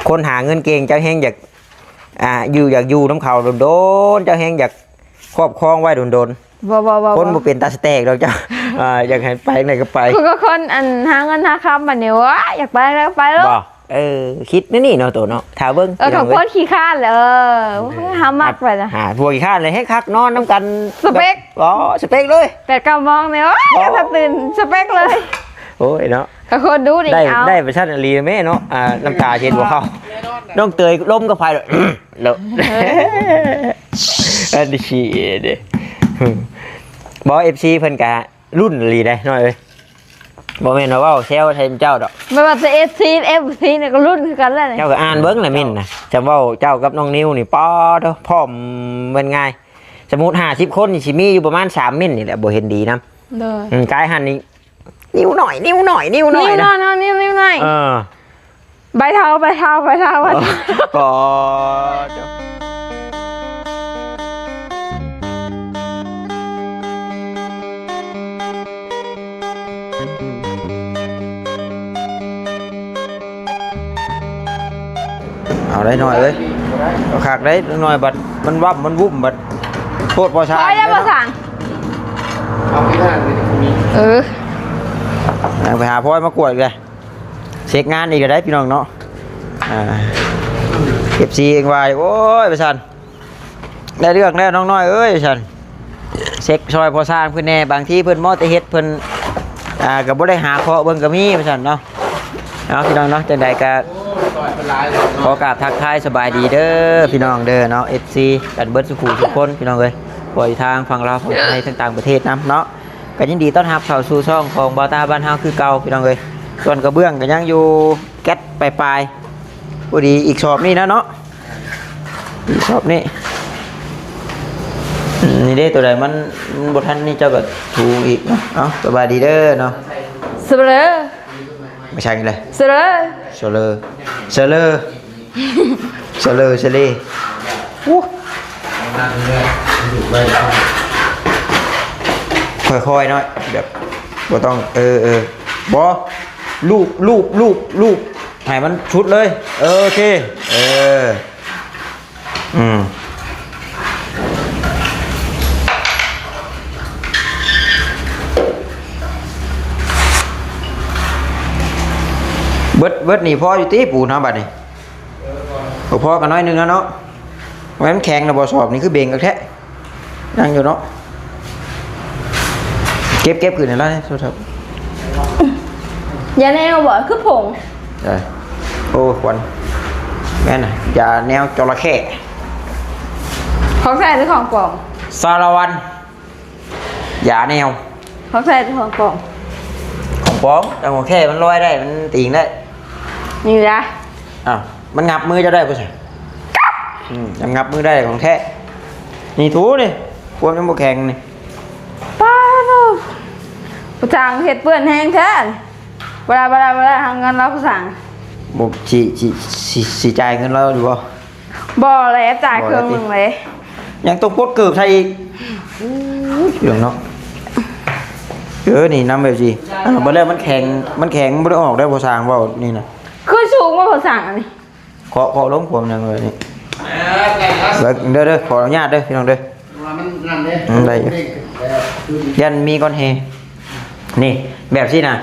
คนหาเงินเก่งเจ้าแห้งอยากอยู่น้ำเขาโดนเจ้าแห้งอยากครอบครองไว้โดนคนบ่เป็นตาสแตกเราเจ้าอยากให้ไปไหนก็ไปคือก็คนอันหาเงินหาคำแบบนี้วะอยากไปแล้วไปแล้วคิดนี่เนาะตัวเนาะถาเบิ้งของคนขี้ข้านเลยหามัดไปนะพวกขี้ข้านเลยให้คักนอนน้ำกันสเปกสเปกเลย8-9 โมงเนี่ยวถ้าตื่นสเปกเลยโอ้ยเนาะก็คนดูดิได้ประชันรีแม่เนาะน้ำตาเช็ดหัวเขาน้องเตยล้มก็ไฟเลยอันนี้ชี้เด้บอFCเพิ่นกะรุ่นรีได้น้อยเลยบอแม่นว่าเซลไทยเจ้าดอกไม่ว่าจะFCเนี่ยก็รุ่นคือกันแล้วเจ้าก็อ่านเบิ้งน่ะมินนะจำว่าเจ้ากับน้องนิวนี่ป้อเด้อพ่อมเป็นไงสมมุติ50 คนนี่สิมีอยู่ประมาณ3 มิลนี่แหละบ่เห็นดีนำกายหันนี่นิ้วหน่อยนะนิ้วหน่อยใบเท้าก็เอาได้หน่อยเลยขากได้หน่อยบัดมันวับมันวุ้มบัดโคตรพอชาได้ภาษาเอาไม่ได้ไปหาพ่อยมากวดเลยเช็คงานอีกก็ได้พี่น้องเนาะเก็บซีเองไว้โอ้ยไปชันได้เรื่องแล้วน้องน้อยเอ้ยชันเช็คซอยพอสร้างเพื่อนแน่บางที่เพื่อนมอเตเฮ็ดเพื่อนกับบ่ได้หาเคาะเบิ่งกับมีไปชันเนาะพี่น้องเนาะจังใดก็ขอกราบทักทายสบายดีเด้อพี่น้องเด้อเนาะ FC กันเบิร์ดสุขุทุกคนพี่น้องเลยปล่อยทางฝั่งเราฝั่งไทยต่างประเทศนะเนาะก็ยินดีต้อนรับเข้าสู่ช่องของบอตาบ้านเฮาคือเก่าพี่น้องเลยส่วนกระเบื้องก็ยังอยู่แก๊สปลายพอดีอีกชอบนี่นะเนาะอีกชอบนี่นี่เด้ตัวใดมันบทท่านนี่เจ้าก็ถูกอีกเนาะสบายดีเด้อเนาะสเปรไม่ใช่เลยเซเลค่อยๆหน่อยแบบบ่ต้องบอลูกให้มันชุดเลยโอเคเบิดนี่พ่ออยู่ตีปูนะบัดนี่พ่อกันน้อยนึงนะเนาะไว้มันแข็งนะบ่สอบนี่คือเบ่งกันแท้นั่งอยู่เนาะเก็บคืนในร้านนี่โทษครับอย่าแนวบ่คือผงโอ้ควันแม่น่ะอย่าแนวจระเข้ของแท้หรือของปลอมสารวันอย่าแนวของแท้หรือของปลอมของปลอมแต่ของแค่มันลอยได้มันตีงได้นี่ละมันงับมือจะได้ป่ะใช่งับมือได้ของแท้นี่ทูนี่พวกน้ำบกแข็งนี่ป้าลูกผู้สั่งเห็ดเปื้อนแห้งแท้เวลาทำงานเราผู้สั่งบุกฉีจ่ายเงินเราดูบ่แล้วจ่ายเครื่องมึงเลยยังต้องปดเกือบใช่อีกเรื่องเนาะนี่น้ำแบบจีบ่ได้มันแข็งบ่ได้ออกได้พอสั่งว่านี่นะคือสูงว่าผู้สั่งอันนี้ขอล้มผมยังเลยนี่เด้อขออนุญาตเด้อพี่น้องเด้อได้ยันมีก้อนเฮนี่แบบที่น่ะ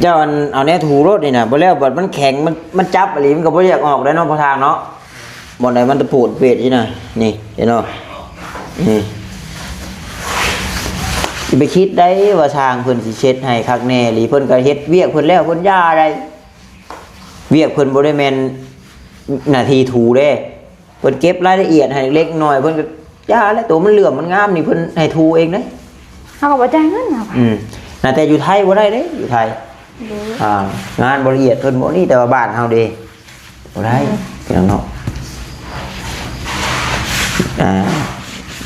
เจ้าเอาเนี้ยถูรถนี่น่ะบ่แล้วบัดมันแข็งมันจับอะไรมันก็บ่อยากออกได้เนาะพอทางเนาะบ่ได้มันตะปูดเปรตที่น่ะนี่เห็นเนาะไปคิดได้ว่าทางเพิ่นสิเช็ดให้คักแน่หรือเพิ่นก็เฮ็ดเวียกเพิ่นแล้วเพิ่นย่าได้เวียกเพิ่นบ่ได้แม่นหน้าที่ถูเด้เพิ่นเก็บรายละเอียดให้เล็กน้อยเพิ่นก็ย่าแล้วตัวมันเหลื่อมมันงามนี่เพิ่นให้ถูเองเด้เฮาก็บ่จ่ายเงินครับน่ะแต่อยู่ไทยบ่ได้เด้อยู่ไทยงานบ่ละเอียดเพิ่นบ่นี่แต่ว่าบ้านเฮาเด้บ่ได้พี่น้องเนาะ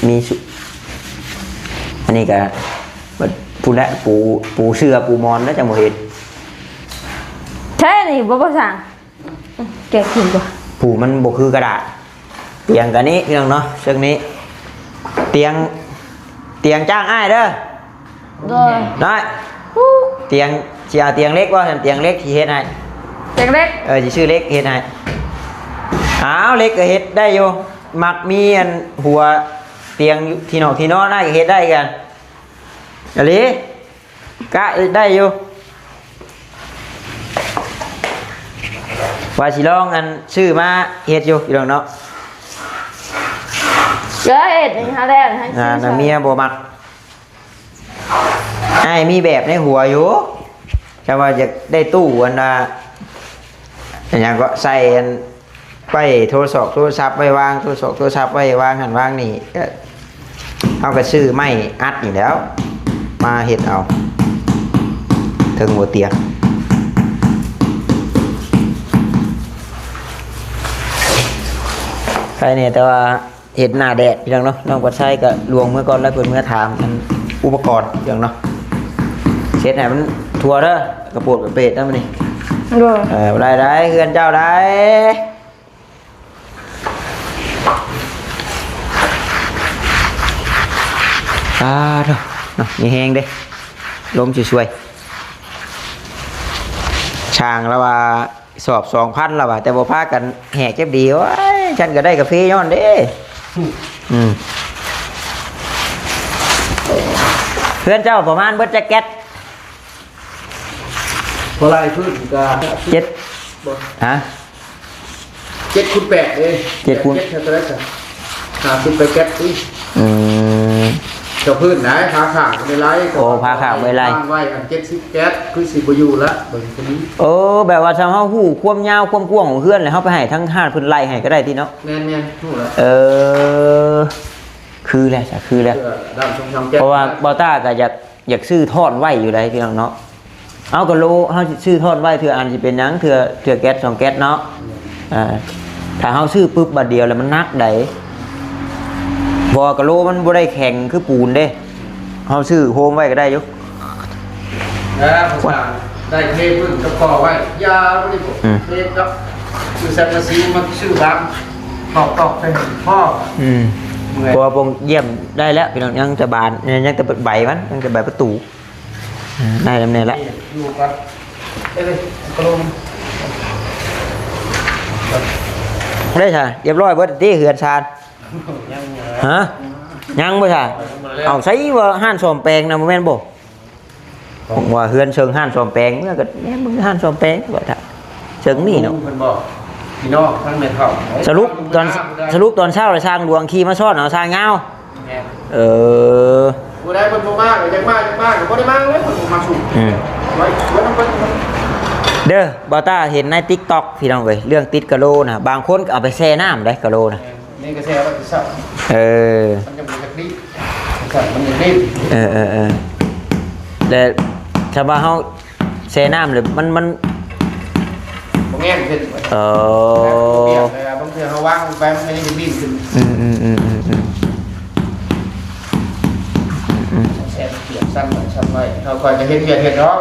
มีอันนี้ก็ผู้และปูเสือปูมอนแล้วจังบ่เห็นใช่นี่บ่สั่งแกะกินบ่ปูมันบ่คือกระดาษเตียงกันนี้พี่น้องเนาะเชือกนี้เตียงจ้างอ้ายเด้อได้เตียงเสียเตียงเล็กว่าเตียงเล็กที่เฮ็ดให้ เด็กเล็ก สิชื่อเล็กเฮ็ดให้อ้าวเล็กก็เฮ็ดได้อยู่มักมีอันหัวเตียงที่นอนได้ก็เฮ็ดได้กันอะไรกะได้อยู่ว่าสิลองอันชื่อมาเฮ็ดอยู่ดอกเนาะ เอ็ดนี่ฮะแล้วให้ น่ะเมียบ่มักไอ้มีแบบในหัวอยู่แต่ว่าอยากได้ตู้อันน่ะอันหยังก็ใส่อันไปโทรศัพท์ไว้วางโทรศัพท์ไว้วางหันวางนี่ก็เอาก็ซื้อไม้อัดนี่แล้ว มาเฮ็ดเอาถึงหัวเตียงใครเนี่ยแต่ว่าเห็ดหน้าแดดพี่น้องเนาะน้องปัดไส้ก็ลวงเมื่อก่อนแล้วเพิ่นเมื่อถามมันอุปกรณ์พี่น้องเนาะเช็ดให้มันทั่วเด้อกระโปดกระเปดนั่นมันนี่ ดู ได้เฮือนเจ้าได้เถอะเนาะมีแห้งเด้ลมช่วยๆช่างแล้วว่าสอบ 2,000แล้วว่าแต่บ่พากันแหกเจ็บดีว่าฉันก็ได้กาแฟย้อนเด้เพื่อนเจ้าประมาณเบิดแจ็คเก็ต พอไล่พื้นก็ 7ฮะ 7 คูณ 8เลย 7คูณ 7เท่าไหร่จ้ะขึ้นไปแก๊สสิ เจ้าพื้นไหนพาข่างไม่ไล่ โอ้พาข่างไม่ไล่ ไว้อัน70แก๊สคือสิบ่อยู่ละเบิ่งคนนี้ โอ้แบบว่าทำเฮาฮู้ความยาวความกว้างของเพื่อนแล้วเฮาไปให้ทั้งห้านเพิ่นไล่ให้ก็ได้ติเนาะ แม่นๆฮู้ละ คือแล้วจ้ะคือแล้ว เพื่อด้านช่องแก๊ส เพราะว่าบอต้าก็อยากซื้อทอดไว้อยู่ได้พี่น้องเนาะเอาก็รู้เฮาสิซื้อทอดไว้เทื่ออันสิเป็นหยังเทื่อแก๊ส2แก๊สเนาะถ้าเฮาซื้อปุ๊บบัดเดียวแล้วมันหนักได้บ่ก็โลมันบ่ได้แข็งคือปูนเด้เฮาซื้อโฮมไว้ก็ได้อยู่ แล้วภาษาได้เทพื้นกับคอไว้ยาบ่ได้บ่เทกับคือแซมมาซีมันชื่อบ้านตอกๆไปพ่อเมื่อย เพราะว่าปงเยี่ยมได้แล้วพี่น้องยังจะบานยังจะใบมันยังจะใบประตูได้แล้วเนี่ยละ อยู่กันเลยกระลม ได้ใช่เรียบร้อยเบิดที่เหือนชานฮะยังบ่ใช่เอาใช้ว่าห้านสอมแปลงนะโมเมนต์บ่ผมว่าเฮือนเชิงห้านสอมแปลงเมื่อก็แม่มึงห้านสอมแปลงบ่ถ้าเชิงนี่เนาะ เพิ่นบอกพี่น้องทั้งแม่เฒ่า สรุปตอนเช้าเลยสร้างหลวงขี่มาซ่อนเอาสร้างเงาบ่ได้เพิ่นบ่มากจังมากก็บ่ได้มากเลยเพิ่นบ่มาสู่ไว้นำเพิ่น เด้อบอต้าเห็นใน TikTok พี่น้องเว้ยเรื่องติดกะโหลนะบางคนก็เอาไปแช่น้ำได้กะโหลนะ นี่ก็แซ่ว่าสิเศร้ามันจะบ่จักดีมันอย่างนี้ แต่ถ้าว่าเฮาแช่น้ำเลยมัน บ่แง่นขึ้นบางทีเฮาวางไปมันไม่ได้ดิ้นขึ้นแซ่เกียบสั้นหน่อยสั้นไว้เฮาคอยจะเฮ็ดเวียกเฮ็ดดอก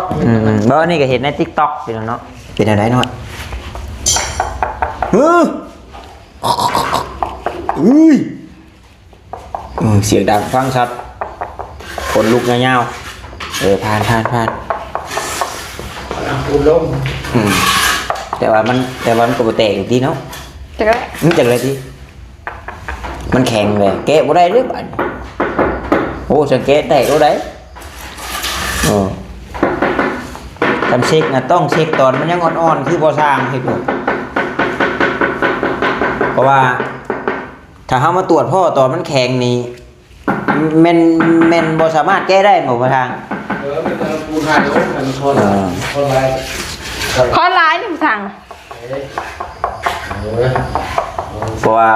บ่นี่ก็เห็นใน TikTok พี่น้องเนาะเป็นอะไรเนาะเสียงดังฟังชัดคนลุกยาวๆผ่านอุ่นลม แต่ว่ามันก็บ่แตกอยู่ดีเนาะ จักร มันจังเลยทีมันแข็งเลยแกะบ่ได้หรือเปล่าโอ้สังเกตได้โอ้ได้ทำเช็คนะต้องเช็คตอนมันยังอ่อนๆคือพอสร้างให้ผมเพราะว่าถ้าเฮามาตรวจพ่อตอนมันแข็งนี่แม่นบ่สามารถแก้ได้หมดทาง มันปูนหาโดนมันคนไร คอนไลน์นี่ทาง เพราะว่า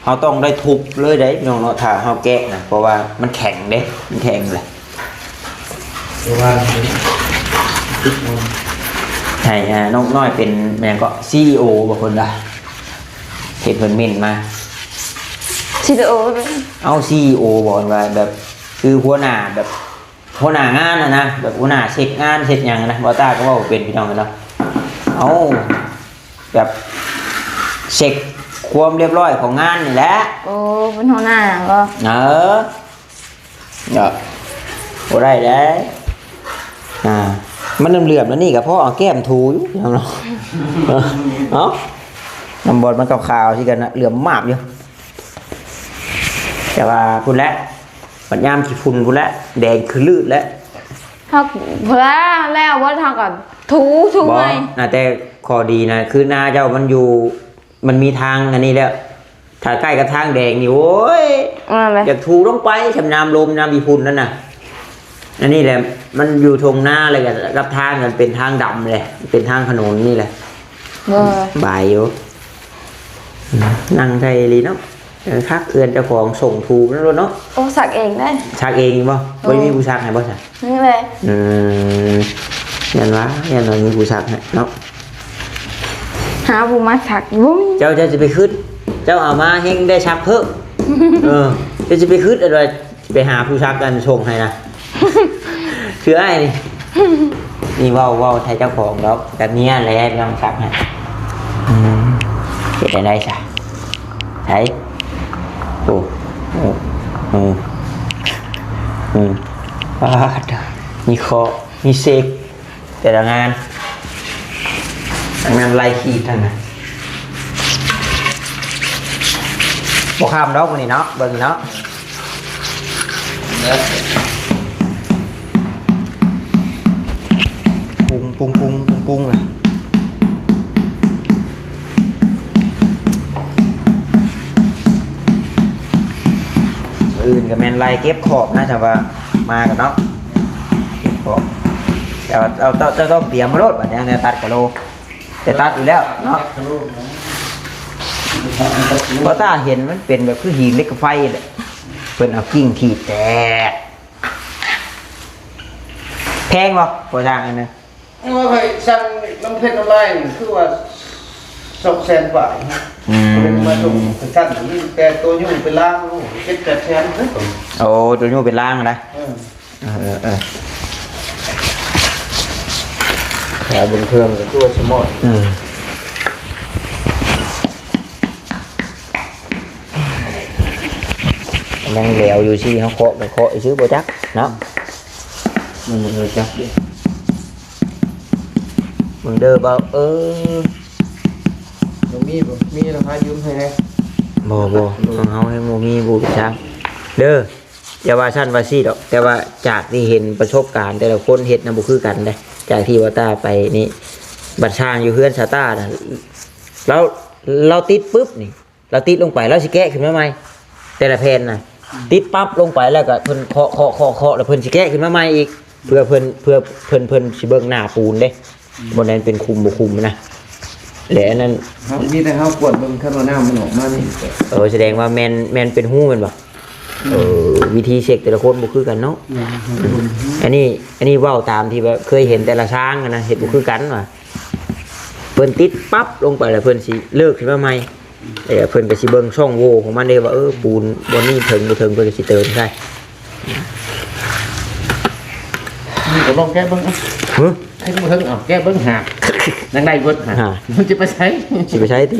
เฮาต้องได้ทุบเลยได้พี่น้องเนาะถ้าเฮาแกะนะเพราะว่ามันแข็งเด้มันแข็งเลยใช่น้องน้อยเป็นแม่งก็ CEO บางคนได้เห็นเพิ่นเม่นมา ซีดีโอ เอา CEO บอกว่าแบบคือหัวหน้าแบบหัวหน้างานนะแบบหัวหน้าเช็คงานเช็คหยังนะบ่ต้าก็ว่าเป็นพี่น้องกันเนาะเอาแบบเช็คความเรียบร้อยของงานนี่แหละ โอ้เป็นหัวหน้าก็ เนาะบ่ได้แล้ว มันเหลื่อมๆแล้วนี่กับพ่อเอาแก้มถูอยู่เนาะเนาะน้ำบอลมันขาวๆที่กันนะเหลื่อมมากอยู่แต่ว่าคุณและปัญญามขี้ฝุ่นคุณและแดงคือลืดแล้ว เขาเพลาแล้วว่าทางก่อนถู บอ ไง น่าแต่ข้อดีนะคือหน้าเจ้ามันอยู่มันมีทางอันนี้แล้วถ้าใกล้กับทางแดงนี่โอ้ย อะไร อยากถูลงไปชำน้ำลมน้ำอีฝุ่นนั่นน่ะอันนี้แหละมันอยู่ทงหน้าเลยกับทางกันเป็นทางดำเลยเป็นทางถนนนี่แหละ เบอร์ บ่ายอยู่นั่งไทยลีเนาะคักเอือนเจ้าของส่งทูนั่นรถเนาะ โอ้สักเองได้ ชักเองบ่ไม่มีผู้ชักให้บ่ชัก นี่เลย ยันวะยันว่ามีผู้ชักให้เนาะ หาผู้มาสักบุ้ม เจ้าจะไปขึ้นเจ้าเอามาเฮงได้ชักเพิ่มเจ้าจะไปขึ้นอะไรไปหาผู้ชักกันส่งให้นะคือไอ้นี่ว่าวไทยเจ้าของแล้วกันเนี้ยแหละยังชักให้เห็นได้ใช่ใช่โอ้ว้ามีคอมีเซกแต่ละงานไล่ขีดท่านนะบอกข้ามดอกมันนี่เนาะเบิ่งเนาะปุ้งเลยอื่นกับแมนไล่เก็บขอบนะแต่ว่ามากันเนาะเก็บขอบแต่ว่าเราต้องเตรียมรถแบบนี้เนี่ยตัดกะโลแต่ตัดอยู่แล้วเนาะเพราะตาเห็นมันเป็นแบบคือหินเล็กไฟเลยเป็นเอากิ่งถีบแตกแพงบ่พอจางอันนั้น ว่าใครสั่งน้ำเพชรน้ำลายคือว่า200,000 บาทเป็นมาส่งสั่นนี่แต่ตัวยุ่งเป็นล่าง7-800,000 โอ้ตัวนี้เป็นล่างนะขาบนเครื่องตัวสมอดยังเหลวอยู่ที่เขาเคาะซื้อโบจักเนาะมันเลยจักดิมึงเด้อเบามีราคายืมให้บ่ของเขาให้โมมีบูจักเด้ออย่าว่าชั้นว่าซี่ดอกแต่ว่าจากที่เห็นประสบการณ์แต่ละคนเฮ็ดนำบ่คือกันเด้จากที่ว่าตาไปนี่บัดช่างอยู่เฮือนชาต้าน่ะแล้วเราติดปุ๊บนี่เราติดลงไปแล้วสิแกะขึ้นมาใหม่แต่ละแผ่นน่ะติดปั๊บลงไปแล้วก็เพิ่นเคาะแล้วเพิ่นสิแกะขึ้นมาใหม่อีกเพื่อเพิ่นสิเบิ่งหน้าปูนเด้บ่นั้นเป็นคุมบ่คุมนะและอันนั้น ครับนี่แต่เฮากดเบิ่งคันว่าน้ำมันออกมานี่แสดงว่าแม่นเป็นหู้แม่นบ่วิธีเช็คแต่ละคนบ่คือกันเนาะอันนี้เว้าตามที่ว่าเคยเห็นแต่ละช้างนะเฮ็ดบ่คือกันว่าเพิ่นติดปั๊บลงไปแล้วเพิ่นสิเลิกขึ้นมาใหม่เพิ่นก็สิเบิ่งช่องโหว่ของมันเด้ว่าปูนบ่นี้ถึงบ่ถึงเพิ่นก็สิเติมใช่ นี่ก็ลองแก้เบิ่งไอ้บ่ถึงแก้เบิ่งหายังได้เบิดหามันจะไปใช้ติ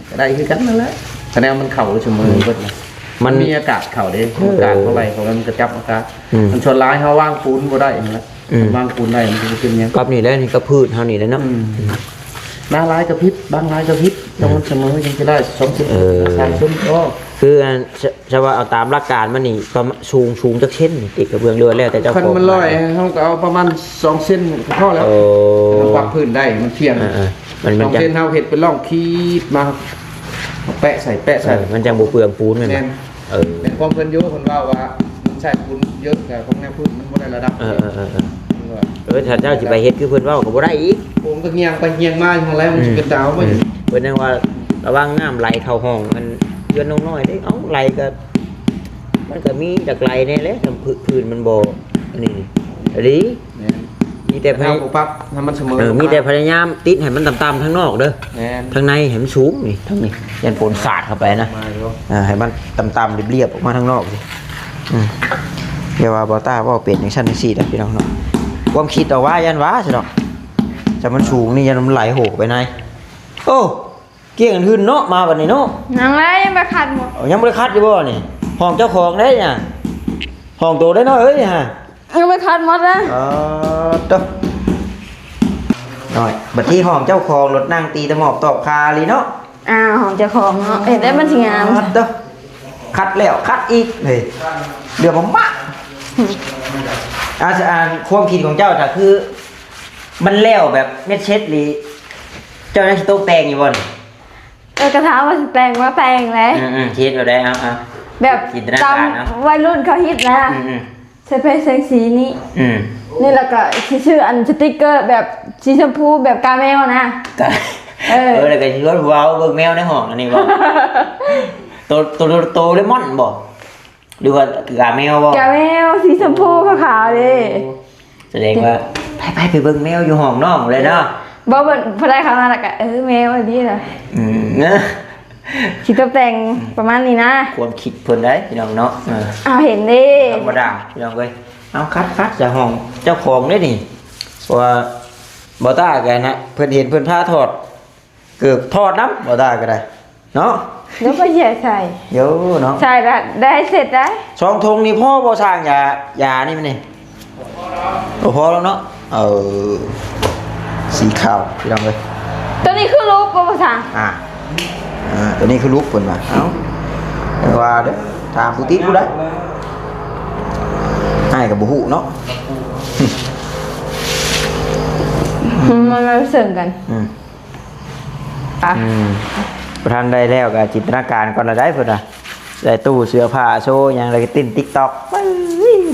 ก็ได้คือกันนั่นแหละคะแนนมันเข้าชั่วโมงเบิดนะมันมีอากาศเข่าเด้อากาศเท่าไหร่ของมันกระจับอากาศมันชนร้ายเขาว่างปูนบ่ได้นั่นแหละว่างปูนได้มันจะเป็นยังกับนี่แล้วนี่ก็พืชเฮานี่แหละเนาะบางรายกระพริบบางรายกระพริบต้องเสมอยังจะได้20%ก็คือจะว่าเอาตามหลักการมันนี่ก็สูงจักเช่นติดกระเบื้องเรือนแล้วแต่เจ้าของมันลอยเฮาก็เอาประมาณ2เซนก็พอแล้วมันปรับพื้นได้มันเพียงมัน2เซนเฮาเฮ็ดเป็นร่องคีบมาแปะใส่มันจังบ่เปลืองปูนแม่นเป็นความเพิ่นอยู่เพิ่นว่ามันใช้ปูนเยอะแต่ของแนวพื้นมันบ่ได้ระดับถ้าเจ้าสิไปเฮ็ดคือเพิ่นเว้าก็บ่ได้อีกผมก็เฮียงไปเฮียงมาทางไรมันสิเป็นดาวบ่เพิ่นยังว่าระวังน้ำไหลเข้าห้องมันเดือนน้อยๆเด้ไหลก็มันก็มีจากไหลแน่แหละพื้นมันบ่อันนี้ดีมีแต่พยายามปั๊บให้มันเสมอมีแต่พยายามติดให้มันต่ำๆข้างนอกเด้อข้างในให้มันสูงนี่ทั้งนี้ยันฝนสาดเข้าไปนะให้มันต่ำๆเรียบๆออกมาข้างนอกสิเดี๋ยวว่าบ่ต้าว่าเป็นอย่างชั้นจังซี่เด้อพี่น้องเนาะความคิดเอาว่ายันว่าสิดอกจะมันสูงนี่ยันมันไหลโหไปไหนโอ้เกี่ยงกันหืนเนาะมาบัดนี้เนาะยังไงยังไปคัดบ่ยังบ่ได้คัดอยู่บ่นี่ห้องเจ้าของได้เนี่ยห้องโตได้น้อยเอ้ยฮะยังไปคัดหมดแล้วเด้อ น้อยบัดที่ห้องเจ้าของรถนั่งตีตะหมอบตอกคาลีเนาะ ของเจ้าของเนาะเห็นได้มันสิงาม เด้อคัดแล้วคัดอีกเฮ้ยเดือดมากอาจารย์ความคิดของเจ้าถ้าคือ มันแล้วแบบเม็ดเช็ดหรือเจ้าหน้าที่โต๊ะแปลงอยู่บ่น กระถามว่าสิแต่งว่าแต่งเลย เช็ดเอาได้เอา แบบ จินตนาการเนาะ จำวัยรุ่นเขาฮิตนะใช้เพชรแสงสีนี้ นี่แล้วก็ชื่ออันสติ๊กเกอร์แบบสีชมพูแบบกาเมลนะ แล้วก็ชื่อว่าว้าวเบิ่งแมวในห้องอันนี้บ่โตเลมอนบ่หรือว่ากาแมวบ่ กาเมลสีชมพูขาวๆเลย แสดงว่าไปเบิ่งแมวอยู่ห้องน้องเลยเนาะ บ่เหมือนพอได้เขามาแล้วก็แมวอันนี้เลย นะ คิดตกแต่งประมาณนี้นะ ความคิดเพิ่นได้พี่น้องเนาะ เห็นดิ ธรรมดาพี่น้องเว้ยเอาคัดจากห้องเจ้าของได้นี่ว่าบ่ต้ากันนะเพิ่นเห็นเพิ่นพาถอดเกือบถอดน้ำบ่ต้าก็ได้เนาะ แล้วก็เหยียดใส่ เดี๋ยวเนาะ ใช่ละได้เสร็จได้ สองธงนี่พ่อบ่สร้างยานี่มันนี่พอแล้วเนาะสีขาวพี่น้องเว้ย ตัวนี้คือรูปประสาน ตัวนี้คือลูกเพิ่นว่าเอ้าแต่ว่าเด้อถามผู้ติดผู้ได้ให้กับบ่ฮู้เนาะ มันมาเสริมกันประธานได้แล้วก็จินตนาการก่อนละได้เพิ่นน่ะได้ตู้เสื้อผ้าโชว์หยังแล้วก็ติ้น TikTok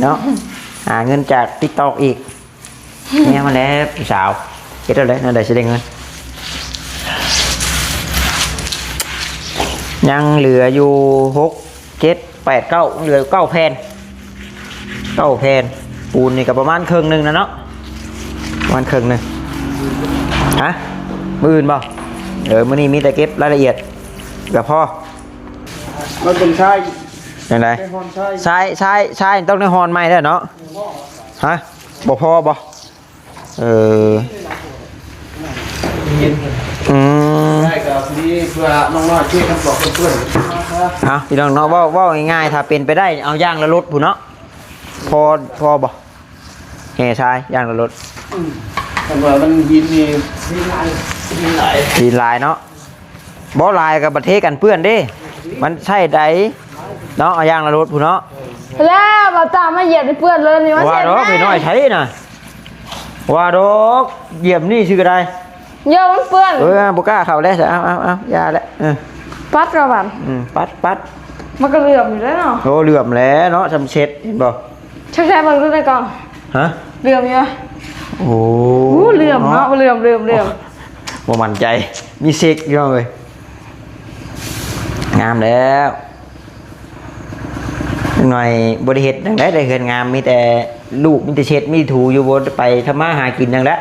เนาะหาเงินจาก TikTok อีกแม่มาแล้วพี่สาวเฮ็ดเอาเลยนั่นได้สิได้เงินยังเหลืออยู่6 7 8 9เหลือ9แผ่น9แผ่นปูนนี่ก็ประมาณครึ่งนึงนะเนาะประมาณครึ่งนึงฮะมื้ออื่นบ่มื้อนี้มีแต่เก็บรายละเอียดกับพ่อ มันเป็นชาย ยังไงใช่ต้องได้ฮอนใหม่แล้วเนาะฮะบ่พอบ่ใช่ครับนี่เพื่อน้องๆช่วยกันบอกเพื่อนๆ พี่น้องเนาะว่าง่ายๆถ้าเป็นไปได้เอาย่างละรถผู้เนาะพอบ่แห่ชายย่างละรถ แต่ว่ามันยินนี่ดีลายเนาะบ่ลายกับประเทศกันเปื้อนเด้มันใช่ใดเนาะเอาย่างละรถผู้เนาะ แล้วเราตามมาเหยียดเพื่อนเลยนี่ว่า ว่า เสร็จ ดอกพี่น้อยใช้น่ะว่าดอกเหยียบนี่ชื่ออะไร เยอะมันเปื้อน บุกล้าเข้าแล้วเอายาแล้วปัดกระบาด ปัด มันก็เหลื่อมอยู่แล้วเนาะ โอ้เหลื่อมแล้วเนาะจำเช็ดเห็นบ่ ชักแท้มันรู้ได้ก่อน ฮะ เหลื่อมอยู่ โอ้ เหลื่อมเนาะเหลื่อมบ่มั่นใจมีเซ็กอยู่เลยงามแล้วหน่อยบริเหตุอย่างไรได้เห็นงามมีแต่ลูกมีแต่เช็ดมีถูอยู่บนไปทำมาหากินอย่างแล้ว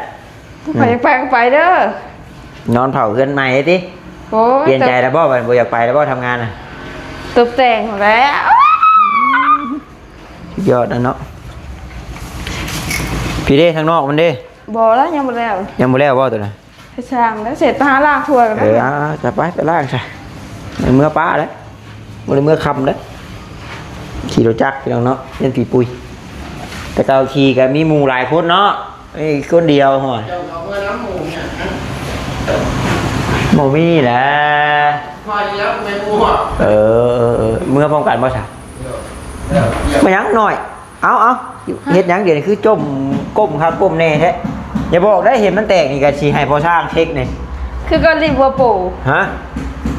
ไปเด้อน อนเผาเพื่อนใหม่ดิ โอ้ เปลี่ยนใจแล้วบ่บ่อยากไปแล้วบ่ทำงานอ่ะ ตกแต่งแล้ว ยอดนะเนาะพี่เด้ทางนอกมันเด้ บ่แล้วยังบ่แล้ว ยังบ่แล้วบ่ตัวน่ะ ไปช่างแล้วเสร็จไปหาล้างถ้วยกันแล้ว จะไปล่างใช่เมื่อป้าแล้วเมื่อคำแล้วขี่รถจักรพี่น้องเนาะเล่นผีปุยแต่เกาขี่กับมีหมู่หลายคนเนาะไอ้คนเดียวห่อโมมี่แหละเมื่อป้องกันบ่ใช่มายังหน่อยเอาเฮ็ดยังเดี๋ยวนี้คือจมก้มครับก้มแน่แท้อย่าบอกได้เห็นมันแตกนี่กันสีให้พอช่างเทคนี่ คือก็รีบวัวปู่ ฮะ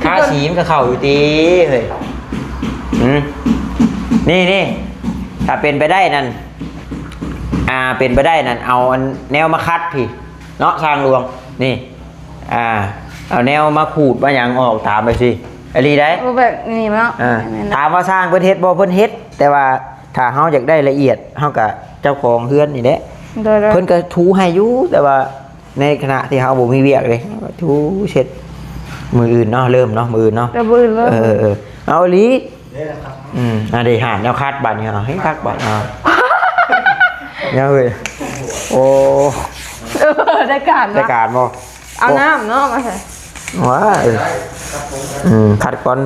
ค่าสีมันก็เข่าอยู่ตีเฮ้ยนี่ถ้าเป็นไปได้นั่นเป็นไปได้นั่นเอาแนวมาคัดพี่เนาะสร้างรวงนี่เอาแนวมาขูดมาอย่างออกตามไปสิอะไรได้ แบบนี้เนาะ ถามว่าสร้างเพิ่นเฮ็ดบ่เพิ่นเฮ็ดแต่ว่าถ้าเฮาอยากได้ละเอียดเฮาก็เจ้าของเฮือนนี่แหละเพิ่นก็ถูให้อยู่แต่ว่าในขณะที่เฮาบ่มีเวียกเลยถูเช็ดมืออื่นเนาะเริ่มเนาะมืออื่นเนาะเอาอีหลีได้หารแนวคาดบัตรเนี่ยให้คักบัตรเนี่ยเว้ยโอ้ได้การบ่เอาน้ำเนาะมาใส่ว้าคัดก่อน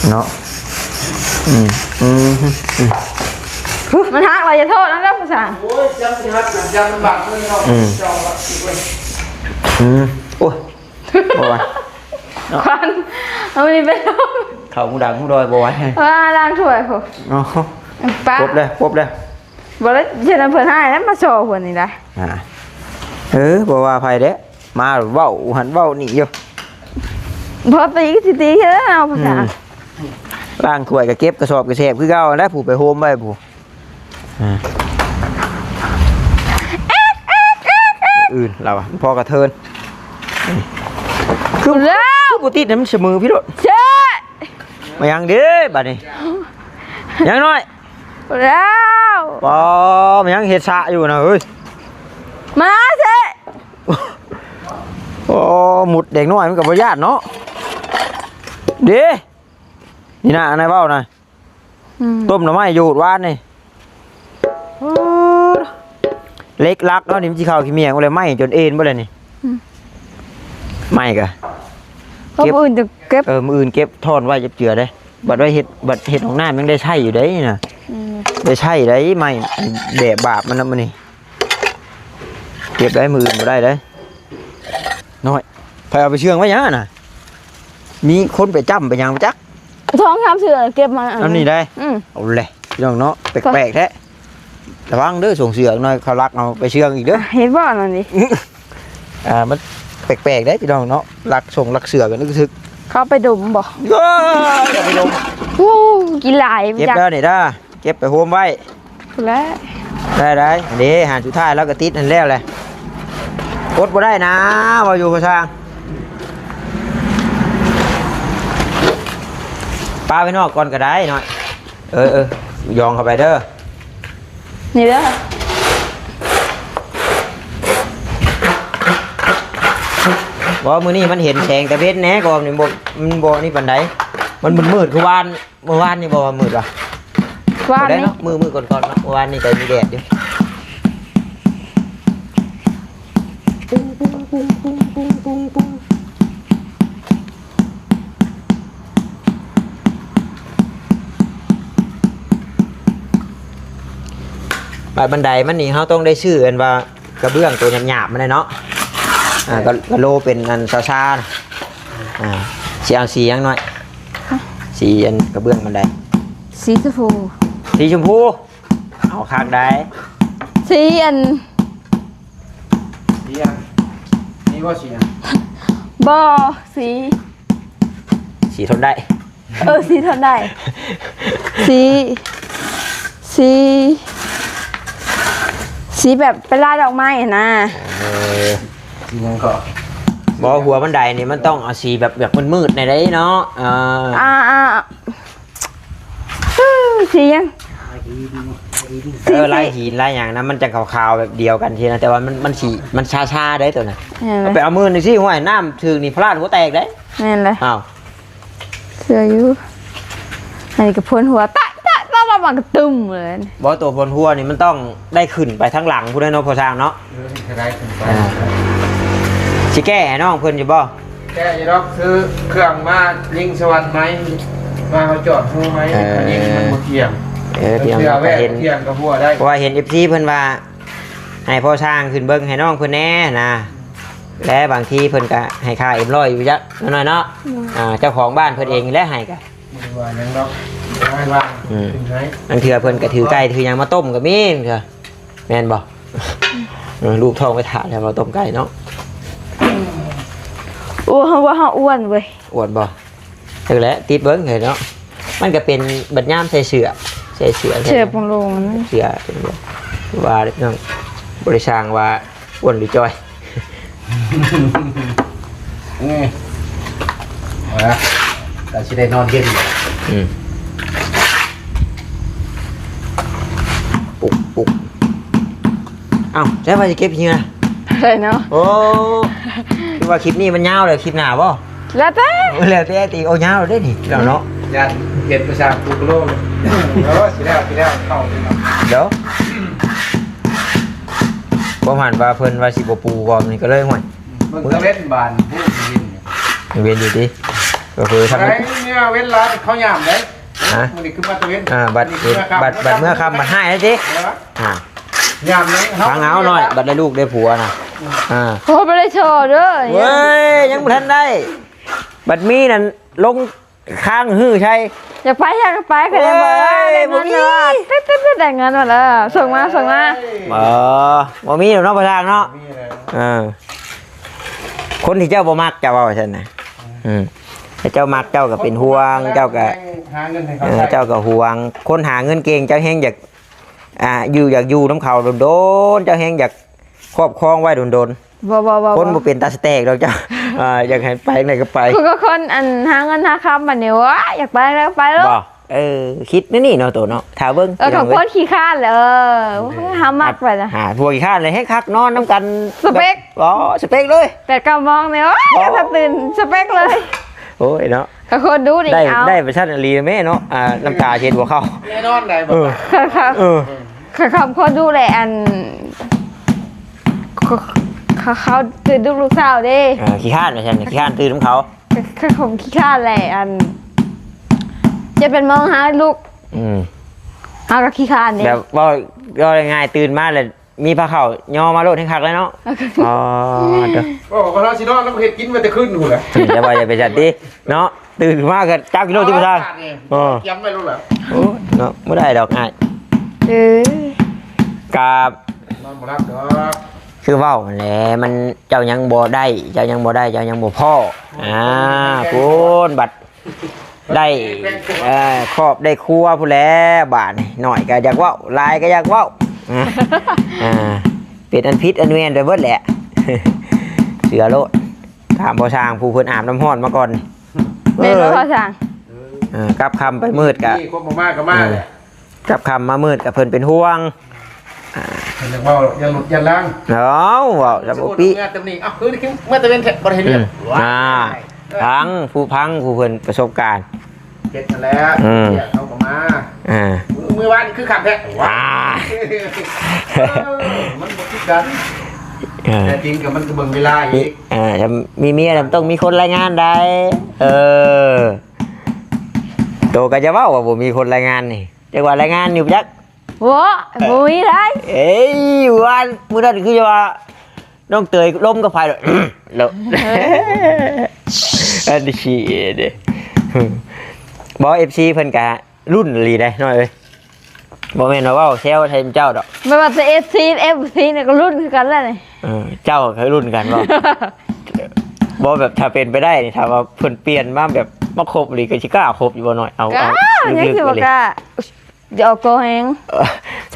เนาะ มันฮักเราจะโทษนั่นแหละภาษา โอ้ยจำสิครับจำลำบากเลยเนาะจองละอีกเลย โอ้ยบ่ไหว ควันเอามันนี่ไปลง เขาหูดังหูดอยบ่ไหว ว่าล้างถ้วยผม อ๋อ ป้า ปบเลยบอกแล้วเช่นเพิ่นให้แล้วมาโชว์เพิ่นนี่ได้ บ่ว่าไผเด้มาเว้าหันเว้านี่อยู่ พอตีก็สิตีแค่นั้นเอาภาษา ล้างถ้วยก็เก็บกระสอบกระแสบคือเก่าแล้วผู้ไปโฮมไว้ผู้อื่นเราพอกระเทิน คือแล้ว บ่ติดมันเสมอพี่โดด เช่ มายังเด้บัดนี้ยังน้อย แล้ว บ่มันยังเฮ็ดสะอยู่นะเฮ้ย มาเช่ โอ้หมุดเด็กน้อยมันก็บ่ญาติเนาะเด้นี่นะอันไหนเว้านะต้มหน่อไม้อยู่วานนี่เล็กลักเนาะนี่มันสิเข้าขี้เมียงบ่เลยไหม้จนเอ็นบ่เลยนี่ไหม้กะ เขาอื่นจะเก็บ มื้ออื่นเก็บทอนไว้จับเจือได้บัดไว้เฮ็ดของน้ำยังได้ใช้อยู่ได้น่ะได้ใช้ได้ไหม้แบบบาปมันน่ะมื้อนี้เก็บได้มื้ออื่นบ่ได้เด้น้อยไปเอาไปเชื่องไว้ยังน่ะมีคนไปจ้ำไปยังบ่จัก ท้องทำเสือเก็บมา อันนี้ได้เอาเลยพี่น้องเนาะแปลกๆแท้ระวังเด้อส่งเสือหน่อยเขารักเอาไปเชื่องอีกเด้อ เห็นบ่นั่นดิ มันแปลกๆได้พี่น้องเนาะรักส่งรักเสือกันนึกถึก เขาไปดมบ่ อย่าไปลง โอ้กินหลาย เก็บเด้อนี่เด้อเก็บไปโฮมไว้ แล้ว ได้เด้หาสุดท้ายแล้วก็ติดนั่นแล้วแหละกดบ่ได้นะว่าอยู่กระช่างปลาไปนอกก่อนก็ได้หน่อยยองเข้าไปเด้อ นี่เด้อ บ่มื้อนี้มันเห็นแสงแต่เพชรแหน่ก่อนนี่บ่มันบ่นี่ปานใดมันมืดคือวานเมื่อวานนี่บ่ว่ามืดว่ะ ว่า ได้ นี่ เนาะมือก่อนเนาะเมื่อวานนี่ก็มีแดดอยู่บันไดมันนี่เขาต้องได้ชื่อกันว่ากระเบื้องตัวหยาบๆมันเลยเนาะก็โลเป็นอันซาๆนะสียังน้อยสีอันกระเบื้องบันได สีชมพู สีชมพูเอาคางได้ สีอัน เสียงนี่ก็เสียง บ่สี สีทนได้ สีทนได้สีแบบเป็นลายดอกไม้นะ สียังก็ บอกหัวบันไดนี่มันต้องเอาสีแบบมืดๆในได้เนาะสียัง ลายหินลายอย่างนั้นมันจะขาวๆแบบเดียวกันทีนะแต่ว่ามันสีมันชาๆได้ตัวน่ะเอาไปเอามือหนึ่งสิห้วยน้ำถึงนี่พลาดหัวแตกได้ นั่นเลย อ้าว เสืออยู่อันนี้ก็พ้นหัวตะมันก็ตึมเลย บอกตัวบนหัวนี่มันต้องได้ขึ้นไปทั้งหลังผู้ได้เนาะพอสร้างเนาะ ได้ขึ้นไป สิแก้ให้น้องเพิ่นอยู่บ่ แกจะรับซื้อเครื่องมายิงสวรรค์ไหมมาเขาจอดหูไหมยิงมันหมดเที่ยง เดี๋ยว เที่ยง เรา แว ก็เห็น เที่ยงก็พัวได้ เพราะว่าเห็น FC เพิ่นว่าให้พ่อสร้างขึ้นเบิ่งให้น้องเพิ่นแน่นะและบางทีเพิ่นก็ให้ค่าเอ็มร้อยอยู่จักหน่อยเนาะเจ้าของบ้านเพิ่นเองและให้ก็ ไม่ว่ายังดอกไม่ว่างถึงไหน บางเทื่อเพิ่นก็ถือไก่ถือหยังมาต้มก็มีเถื่อแม่นบ่ลูกท้องไปถาแล้วมาต้มไก่เนาะ อ้วนว่าอ้วนเว้ย อวดบ่ถึงแล้วติดเบิ่งเห็นเนาะมันก็เป็นบัดยามใส่เสื้อเชือกปงลงนั่น เสื้อเป็นบ่ว่าเรื่องบริษัทว่าอ้วนหรือจอย นี่เอาละแต่ชิได้นอนเย็น ปุกเอ้าใช่ว่าจะเก็บเฮีย อะไรเนาะ โอ้คือว่าคลิปนี้มันยาวเลยคลิปหน้าบ่ แล้วแต่ แล้วแต่ตีโอ้ยาวได้นี่แล้วเนาะ ยันเห็นประชาชนโลกเลยสิแล้วเข้าเลยครับ เดี๋ยวบ่หันว่าเพิ่นว่าสิบ่ปูก่อนนี่ก็เลยห่วย มึงก็เว้นบานพูดยิน เวียนอยู่ดิก็คือทำ ไอ้เนี่ยเว้นร้านเขาหยามเลย มันนี่คือมาตะเวน บัตรเมื่อคำบัตรให้แล้วสิยามนี้ ฟังเอาหน่อยบัตรได้ลูกได้ผัวนะโอ้ไม่ได้โชว์เด้อเว้ยยังไม่ทันได้บัตรมีนั่นลงข้างหื้อใช่อยากไปกันเลยบ่มีเต้นแต่งงานหมดแล้วส่งมาบ่มีเดี๋ยวน้องประธานเนาะคนที่เจ้าบ่มักเจ้าว่าฉันนะเจ้ามักเจ้าก็เป็นห่วงเจ้าก็เจ้าก็ห่วงคนหาเงินเก่งเจ้าแห้งอยากอยากอยู่น้ำเขาโดนเจ้าแห้งอยากครอบครองไว้โดนคนบ่เป็นตาสเต็กเราเจ้าอยากให้ไปไหนก็ไปคือก็คนหาเงินหาคำแบบนี้วะอยากไปแล้วไปแล้วคิดนี่เนาะตัวเนาะถาเบิ้งของคนขี้ข้านเลยหามัดไปนะพวกขี้ข้านเลยให้คักนอนน้ำกันสเปกสเปกเลย8 9 โมงเนี่ยถ้าตื่นสเปกเลยโอ้ยเนาะคนดูดิได้ไปชั้นรีแม่เนาะน้ำตาเช็ดหัวเข้าแน่นอนได้ครับคนดูแลเขาตื่นลูกสาวดิขี้ข้านนะฉันขี้ข้านตื่นของเขาผมขี้ข้านแหละจะเป็นมองหาลูกหากับขี้ข้านเนี่ยแบบว่าง่ายตื่นมาเลยมีผ้าเข่าย่อมาโลดให้คักเลยเนาะเด้อก็เราสินอนแล้วเห็ดกินมันจะขึ้นหูเลยจะว่าอย่าไปจัดดิเนาะตื่นมากกัน9 กิโลที่ประธานย้ำไม่รู้เหรอเนาะไม่ได้ดอกง่ายกับนอนบ่รับดอกคือเว้าแหละมันเจ้ายังบ่ได้เจ้ายังบ่พ่อพูนบัดได้ครอบได้ครัวผู้แล้วบาทหน่อยก็อยากเว้าลายก็อยากเว้าเป็นอันพิษอันเวียนไปเบิดแหละเสือโลดถามพ่อช้างผู้เพิ่นอาบน้ำห้อนมาก่อนเป็นพ่อช้างกลับคำไปมืดกะควบมากก็มากเลยกลับคำมามืดกับเพิ่นเป็นห่วงยังว่ายังหลุดยันล่างว้าวจับปีเมื่อคิ้วเมื่อตะเวนบริเวณเรียบพังผู้เพิ่นประสบการณ์เจ็ดแล้วเขาก็มามือวันคือขับแท้ว้ามันบดที่กันแต่จริงกับมันก็เบิ่งเวลาอีกจะมีเมียต้องมีคนรายงานได้โตก็จะว่าบ่มีคนรายงานนี่จังว่ารายงานอยู่จักว้าบ่มีได้วันมื้อนั้นคือว่าน้องเตยล้มกับไฟแล้วอันนี้เด้บ่ FC เพิ่นก็รุ่นลีได้น้อยเอ้ยบ่แม่นว่าเซลไทยเจ้าดอกไม่ว่าจะ FC เนี่ยก็รุ่นคือกันแล้วนี่เจ้าเคยรุ่นกันบ่แบบถ้าเป็นไปได้นี่ถ้าว่าเพิ่นเปลี่ยนมาแบบมาครบลีก็สิกล้าครบอยู่บ่น้อยเอายังสิบ่กล้าเดี๋ยวโกแฮง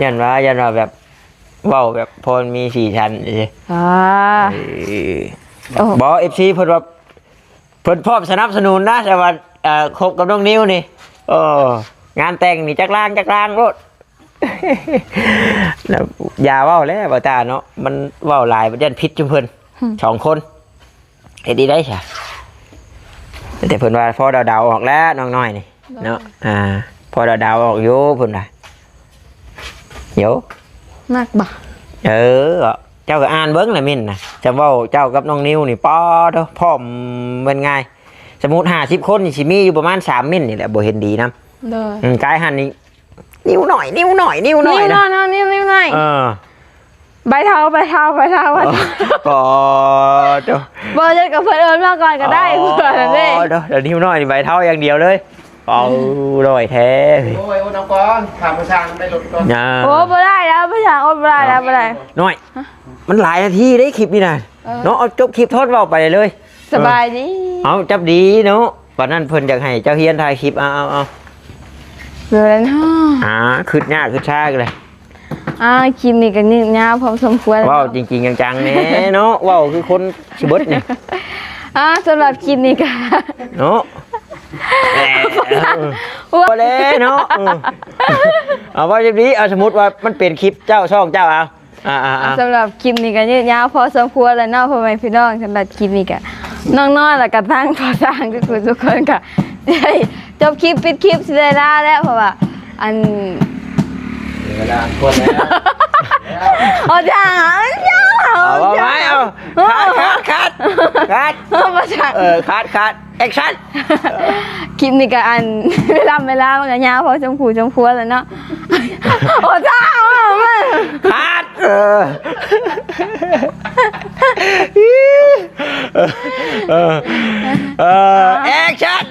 ยันว่าแบบเว้าแบบพอมี4ชั้นสิบ่ FC เพิ่นว่าเพิ่นพร้อมสนับสนุนนะแต่ว่าคบกับน้องนิ้วนี่งานแต่งนี่จักรางรถอย่าเว้าแล้วบ่ตาเนาะมันเว้าหลายบ่ยันพิษจุ่มเพิ่น2 คนเฮ็ดดีได้ซะแต่เพิ่นว่าพอดาวออกแล้วน้องน้อยนี่เนาะพอดาวออกอยู่เพิ่นว่าเดี๋ยวมากบ่เจ้าก็อ่านเบิ่งน่ะมิ้นน่ะจะเว้าเจ้ากับน้องนิ้วนี่ป้อเด้อพร้อมเป็นไงสมมุติ50 คนนี่สิมีอยู่ประมาณ3 มิ้นนี่แหละบ่เห็นดีนำเด้อกายหันนี่นิ้วหน่อยนะนิ้วหน่อยใบเท้าบ่เจ้าบ่จะกับเพิ่นเอิ้นมาก่อนก็ได้เพิ่นนั่นเด้เดี๋ยวนิ้วหน่อยนี่ใบเท้าอย่างเดียวเลยร่อยแท้โอ้ยเอาก่อนถามประชาไปหลุดก่อนบ่ได้แล้วประชาบ่ได้น้อยมันหลายนาทีได้คลิปนี่น่ะเนาะเอาจบคลิปทอดเว้าไปเลยสบายดีเอาจับดีเนาะวันนั้นเพิ่นอยากให้เจ้าเฮียนถ่ายคลิปเอาเดี๋ยวนะขึ้นยากขึ้นช้าเลยคลิปนี้ก็นี่ยาวพอสมควรว้าวจริงๆจังๆแน่เนาะว้าวคือคนชิบดเนี่ยสำหรับคลิปนี้ก็เนาะว่าเลยเนาะเอาว่าอย่างนี้สมมติว่ามันเป็นคลิปเจ้าช่องเจ้าสำหรับคลิปนี้ก็ยืดยาวพอสมควรแล้วเนาะพ่อแม่พี่น้องสำหรับคลิปนี้ก็น้องๆแล้วก็ทั้งพอสร้างทุกคนก็จบคลิปปิดคลิปสิได้แล้วเพราะว่าเวลาคนแล้วเอาจ้าเอาคัดประชาคัด แอคชั่น คลิปนี้ก็อัน เวลามันก็ยาวพอสมควรแล้วเนาะ โอ้จ้ามัน คัดแอคชั่น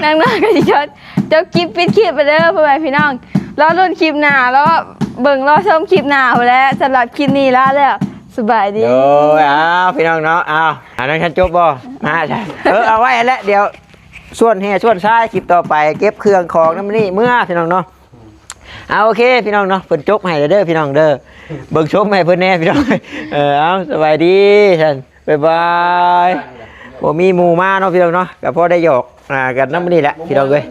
นางน้อยก็สิชดเจ้าคลิปปิดคลิปไปเด้อพ่อแม่พี่น้องรอรุ่นคลิปหน้าแล้วเบิ่งรอชมคลิปหน้าไปแล้วสำหรับคลิปนี้ลาแล้วสบายดี โอ้ยพี่น้องเนาะอันนั้นฉันจบบ่มาใช่เอาไว้แล้วเดี๋ยวส่วนเฮียส่วนซ้ายคลิปต่อไปเก็บเครื่องของน้ำนี่เมื่อพี่น้องเนาะโอเคพี่น้องเนาะเพิ่นจบให้เด้อพี่น้องเด้อเบิ่งชมให้เพิ่นแน่พี่น้องเอาสบายดีฉันบ๊ายบายบ่มีหมู่มาเนาะพี่น้องเนาะก็พอได้หยอกกันน้ำนี่แหละพี่น้องเอ้ย